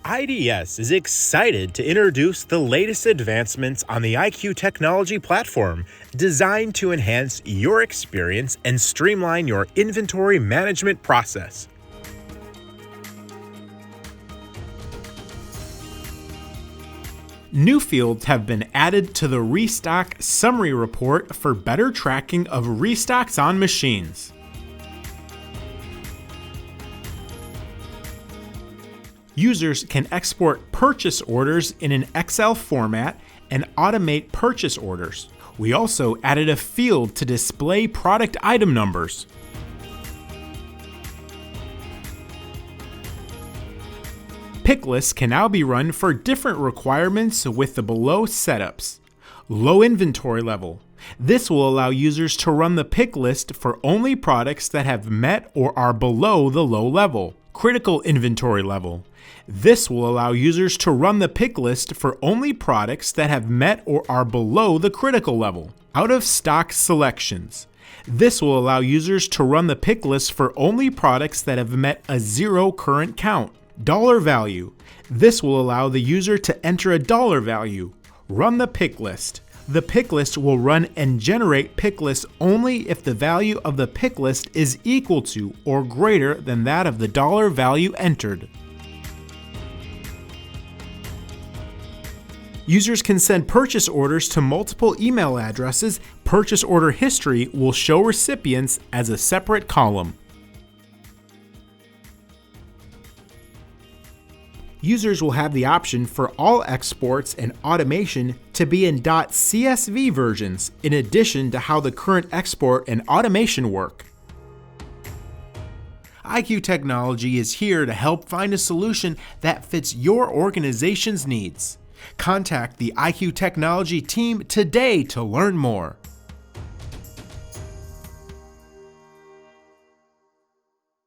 IDS is excited to introduce the latest advancements on the IQ technology platform, designed to enhance your experience and streamline your inventory management process. New fields have been added to the Restock Summary Report for better tracking of restocks on machines. Users can export purchase orders in an Excel format and automate purchase orders. We also added a field to display product item numbers. Picklists can now be run for different requirements with the below setups. Low inventory level. This will allow users to run the pick list for only products that have met or are below the low level. Critical inventory level. This will allow users to run the pick list for only products that have met or are below the critical level. Out of stock selections. This will allow users to run the pick list for only products that have met a 0 current count. Dollar value. This will allow the user to enter a dollar value. Run the pick list. The pick list will run and generate pick lists only if the value of the pick list is equal to or greater than that of the dollar value entered. Users can send purchase orders to multiple email addresses. Purchase order history will show recipients as a separate column. Users will have the option for all exports and automation to be in .csv versions, in addition to how the current export and automation work. IQ Technology is here to help find a solution that fits your organization's needs. Contact the IQ Technology team today to learn more.